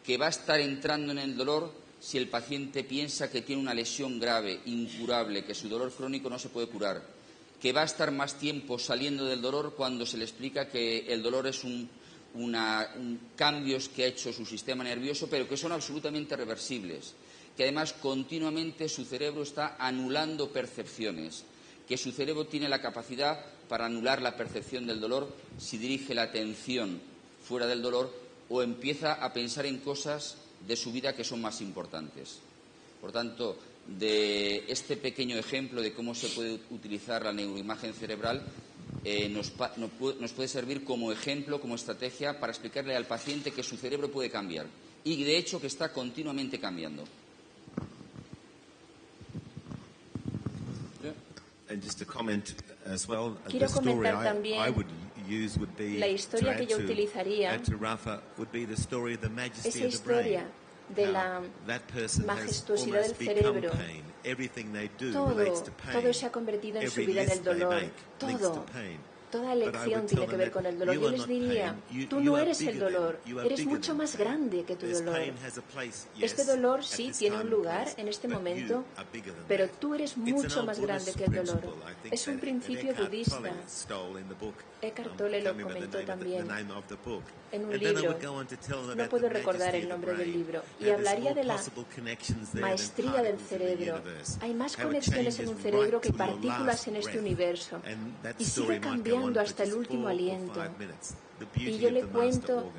que va a estar entrando en el dolor si el paciente piensa que tiene una lesión grave, incurable, que su dolor crónico no se puede curar, que va a estar más tiempo saliendo del dolor cuando se le explica que el dolor es cambios que ha hecho su sistema nervioso, pero que son absolutamente reversibles, que además continuamente su cerebro está anulando percepciones, que su cerebro tiene la capacidad para anular la percepción del dolor si dirige la atención fuera del dolor o empieza a pensar en cosas de su vida que son más importantes. Por tanto, de este pequeño ejemplo de cómo se puede utilizar la neuroimagen cerebral, nos puede servir como ejemplo, como estrategia para explicarle al paciente que su cerebro puede cambiar y, de hecho, que está continuamente cambiando. And just to comment as well, Quiero the story comentar también I would use would be la historia que yo utilizaría, add to Rafa would be the story of the majesty esa of the brain. historia de la majestuosidad del cerebro. Todo se ha convertido en su vida en el dolor. Toda elección tiene que ver con el dolor. Yo les diría, tú no eres el dolor, eres mucho más grande que tu dolor. Este dolor sí tiene un lugar en este momento, pero tú eres mucho más grande que el dolor. Es un principio budista. Eckhart Tolle lo comentó también en un libro. No puedo recordar el nombre del libro. Y hablaría de la maestría del cerebro. Hay más conexiones en un cerebro que partículas en este universo. Y sigue cambiando hasta el último aliento. Y yo le cuento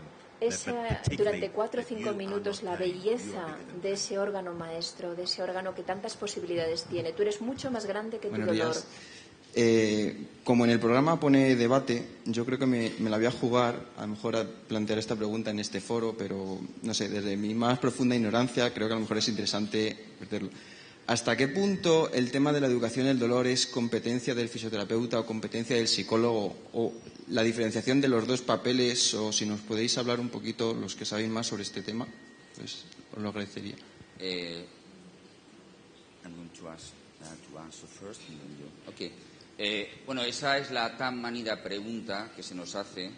durante 4 o 5 minutos la belleza de ese órgano maestro, de ese órgano que tantas posibilidades tiene. Tú eres mucho más grande que tu dolor. Como en el programa pone debate, yo creo que me la voy a jugar, a lo mejor a plantear esta pregunta en este foro, pero no sé, desde mi más profunda ignorancia creo que a lo mejor es interesante verterlo. ¿Hasta qué punto el tema de la educación del dolor es competencia del fisioterapeuta o competencia del psicólogo? O la diferenciación de los dos papeles, o si nos podéis hablar un poquito, los que sabéis más sobre este tema, pues os lo agradecería. I'm going to ask to answer first and then you. Okay. Bueno, esa es la tan manida pregunta que se nos hace,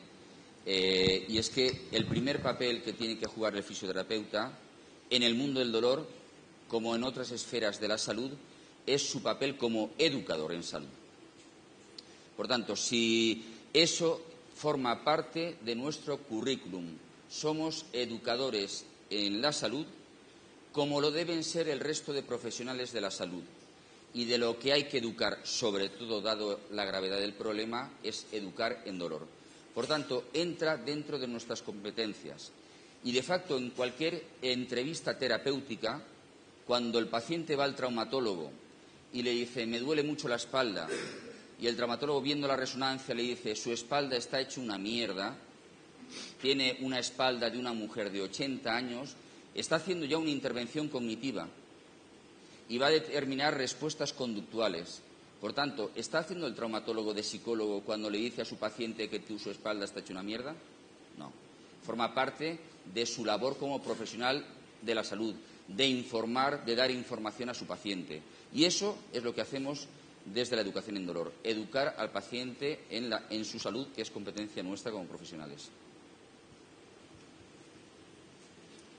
y es que el primer papel que tiene que jugar el fisioterapeuta en el mundo del dolor, como en otras esferas de la salud, es su papel como educador en salud. Por tanto, si eso forma parte de nuestro currículum, somos educadores en la salud, como lo deben ser el resto de profesionales de la salud. Y de lo que hay que educar, sobre todo dado la gravedad del problema, es educar en dolor. Por tanto, entra dentro de nuestras competencias. Y, de facto, en cualquier entrevista terapéutica, cuando el paciente va al traumatólogo y le dice, me duele mucho la espalda, y el traumatólogo, viendo la resonancia, le dice, su espalda está hecha una mierda, tiene una espalda de una mujer de 80 años, está haciendo ya una intervención cognitiva y va a determinar respuestas conductuales. Por tanto, ¿está haciendo el traumatólogo de psicólogo cuando le dice a su paciente que su espalda está hecha una mierda? No. Forma parte de su labor como profesional de la salud, de informar, de dar información a su paciente. Y eso es lo que hacemos desde la educación en dolor, educar al paciente en su salud, que es competencia nuestra como profesionales.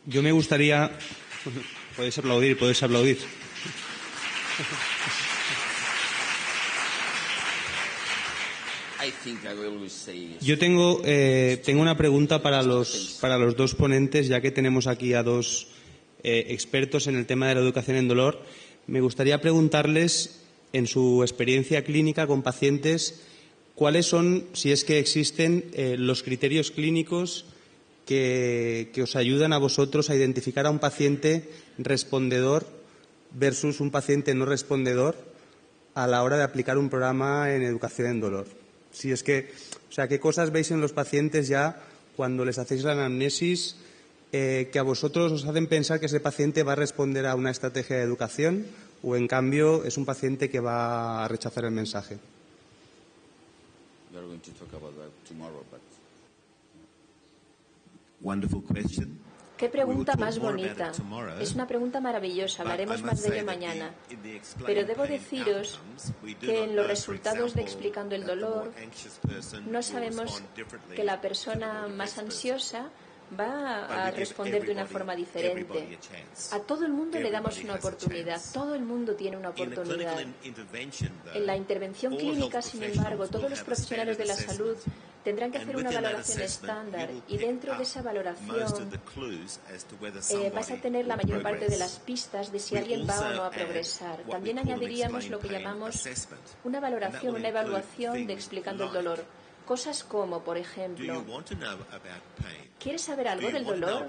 Yo me gustaría... Podéis aplaudir. Yo tengo una pregunta para los dos ponentes, ya que tenemos aquí a dos expertos en el tema de la educación en dolor. Me gustaría preguntarles, en su experiencia clínica con pacientes, cuáles son, si es que existen, los criterios clínicos que os ayudan a vosotros a identificar a un paciente respondedor versus un paciente no respondedor a la hora de aplicar un programa en educación en dolor. Si es que, ¿qué cosas veis en los pacientes ya cuando les hacéis la anamnesis que a vosotros os hacen pensar que ese paciente va a responder a una estrategia de educación o, en cambio, es un paciente que va a rechazar el mensaje? Wonderful question. Qué pregunta más bonita. Es una pregunta maravillosa. Hablaremos más de ello mañana. Pero debo deciros que en los resultados de Explicando el Dolor no sabemos que la persona más ansiosa va a responder de una forma diferente. A todo el mundo le damos una oportunidad, todo el mundo tiene una oportunidad. En la intervención clínica, sin embargo, todos los profesionales de la salud tendrán que hacer una valoración estándar y dentro de esa valoración vas a tener la mayor parte de las pistas de si alguien va o no a progresar. También añadiríamos lo que llamamos una valoración, una evaluación de explicando el dolor. Cosas como, por ejemplo, ¿quieres saber algo del dolor?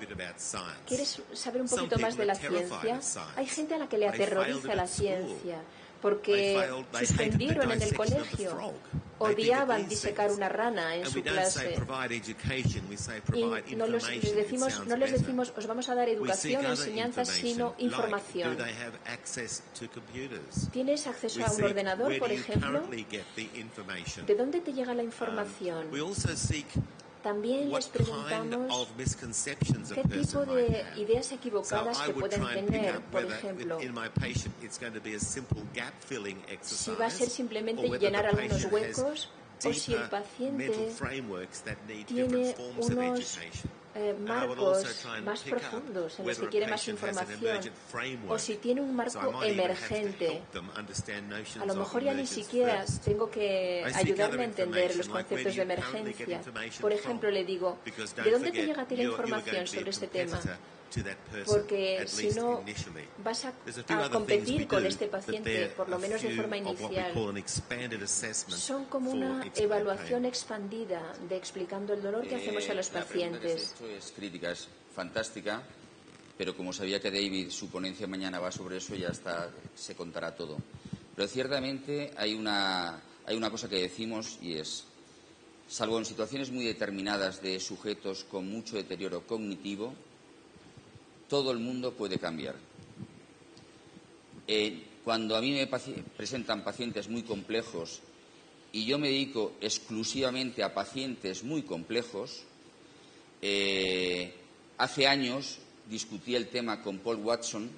¿Quieres saber un poquito más de la ciencia? Hay gente a la que le aterroriza la ciencia porque suspendieron en el colegio, odiaban disecar una rana en su clase. Y no les decimos, os vamos a dar educación, enseñanza, sino información. ¿Tienes acceso a un ordenador, por ejemplo? ¿De dónde te llega la información? También les preguntamos qué tipo de ideas equivocadas que pueden tener. Por ejemplo, si va a ser simplemente llenar algunos huecos o si el paciente tiene unos marcos más profundos en los que quiere más información o si tiene un marco emergente. A lo mejor ya ni siquiera tengo que ayudarle a entender los conceptos de emergencia. Por ejemplo, le digo, ¿de dónde te llega a ti la información sobre este tema? Porque si no vas a competir con este paciente, por lo menos de forma inicial. Son como una evaluación expandida de explicando el dolor que hacemos a los pacientes. Esto es crítica, es fantástica, pero como sabía que David, su ponencia mañana va sobre eso, ya está, se contará todo. Pero ciertamente hay una cosa que decimos y es, salvo en situaciones muy determinadas de sujetos con mucho deterioro cognitivo, todo el mundo puede cambiar. Cuando a mí me presentan pacientes muy complejos y yo me dedico exclusivamente a pacientes muy complejos, hace años discutí el tema con Paul Watson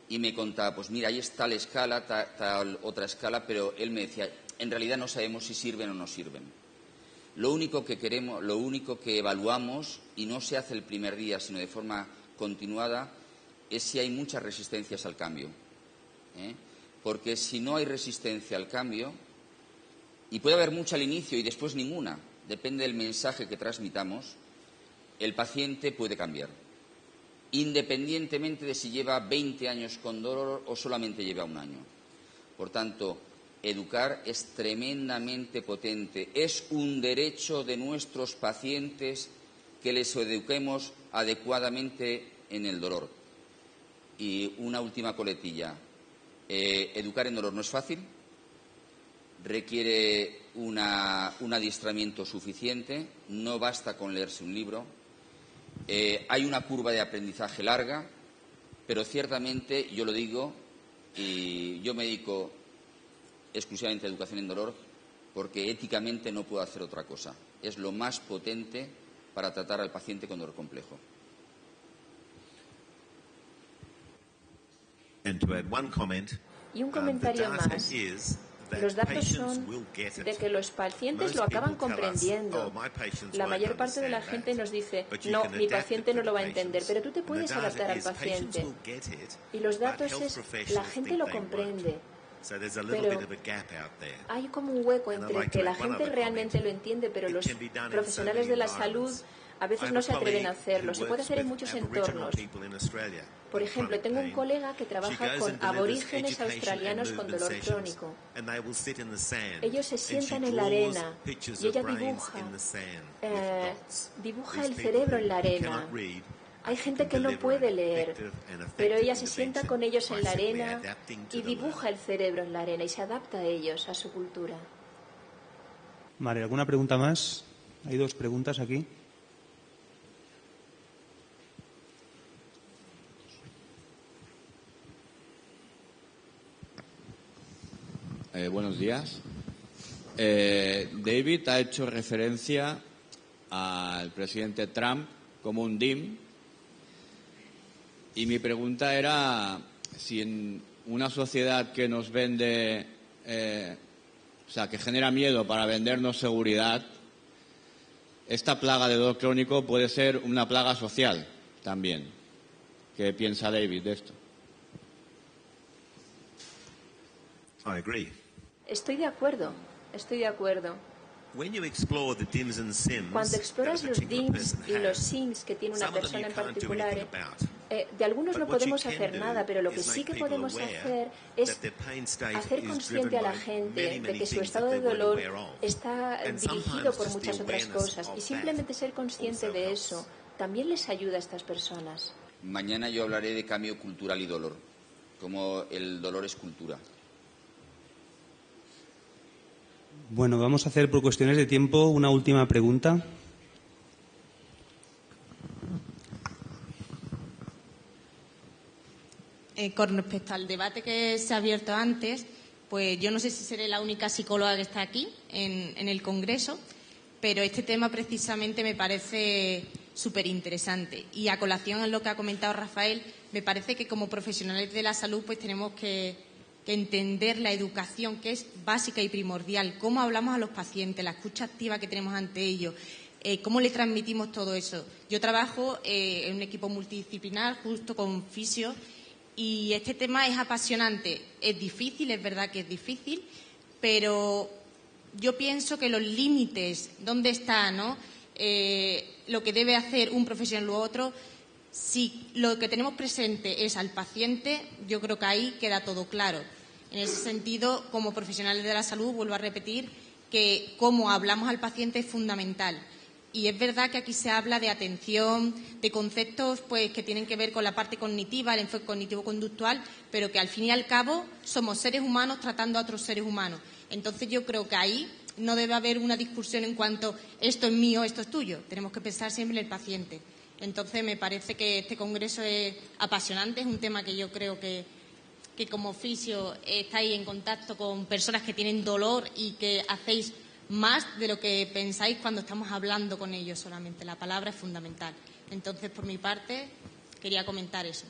y me contaba, pues mira, ahí está la escala, tal otra escala, pero él me decía, en realidad no sabemos si sirven o no sirven. Lo único que queremos, lo único que evaluamos, y no se hace el primer día, sino de forma continuada, es si hay muchas resistencias al cambio. Porque si no hay resistencia al cambio, y puede haber mucha al inicio y después ninguna, depende del mensaje que transmitamos, el paciente puede cambiar, independientemente de si lleva 20 años con dolor o solamente lleva un año. Por tanto, educar es tremendamente potente. Es un derecho de nuestros pacientes que les eduquemos adecuadamente en el dolor. Y una última coletilla. Educar en dolor no es fácil, requiere un adiestramiento suficiente, no basta con leerse un libro. Hay una curva de aprendizaje larga, pero ciertamente, yo lo digo, y yo me dedico exclusivamente a educación en dolor porque éticamente no puedo hacer otra cosa. Es lo más potente para tratar al paciente con dolor complejo. Y un comentario más. Los datos son de que los pacientes lo acaban comprendiendo. La mayor parte de la gente nos dice, no, mi paciente no lo va a entender, pero tú te puedes adaptar al paciente. Y los datos es, la gente lo comprende. Pero hay como un hueco entre que la gente realmente lo entiende, pero los profesionales de la salud a veces no se atreven a hacerlo. Se puede hacer en muchos entornos. Por ejemplo, tengo un colega que trabaja con aborígenes australianos con dolor crónico. Ellos se sientan en la arena y ella dibuja el cerebro en la arena. Hay gente que no puede leer, pero ella se sienta con ellos en la arena y dibuja el cerebro en la arena y se adapta a ellos, a su cultura. Vale, ¿alguna pregunta más? Hay dos preguntas aquí. Buenos días. David ha hecho referencia al presidente Trump como un DIM. Y mi pregunta era si en una sociedad que nos vende, que genera miedo para vendernos seguridad, esta plaga de dolor crónico puede ser una plaga social también. ¿Qué piensa David de esto? I agree. Estoy de acuerdo. Cuando exploras los DIMS y los SIMS que tiene una persona en particular, de algunos no podemos hacer nada, pero lo que sí que podemos hacer es hacer consciente a la gente de que su estado de dolor está dirigido por muchas otras cosas, y simplemente ser consciente de eso también les ayuda a estas personas. Mañana yo hablaré de cambio cultural y dolor, como el dolor es cultura. Bueno, vamos a hacer por cuestiones de tiempo una última pregunta. Con respecto al debate que se ha abierto antes, pues yo no sé si seré la única psicóloga que está aquí en el Congreso, pero este tema precisamente me parece súper interesante. Y a colación en lo que ha comentado Rafael, me parece que como profesionales de la salud pues tenemos que entender la educación, que es básica y primordial, cómo hablamos a los pacientes, la escucha activa que tenemos ante ellos, cómo le transmitimos todo eso. Yo trabajo en un equipo multidisciplinar justo con fisio y este tema es apasionante. Es difícil, es verdad que es difícil, pero yo pienso que los límites, ¿dónde está, no? Lo que debe hacer un profesional u otro. Si lo que tenemos presente es al paciente, yo creo que ahí queda todo claro. En ese sentido, como profesionales de la salud, vuelvo a repetir que cómo hablamos al paciente es fundamental. Y es verdad que aquí se habla de atención, de conceptos pues que tienen que ver con la parte cognitiva, el enfoque cognitivo-conductual, pero que al fin y al cabo somos seres humanos tratando a otros seres humanos. Entonces yo creo que ahí no debe haber una discusión en cuanto esto es mío, esto es tuyo. Tenemos que pensar siempre en el paciente. Entonces me parece que este congreso es apasionante, es un tema que yo creo que como fisio estáis en contacto con personas que tienen dolor y que hacéis más de lo que pensáis cuando estamos hablando con ellos solamente. La palabra es fundamental. Entonces, por mi parte, quería comentar eso.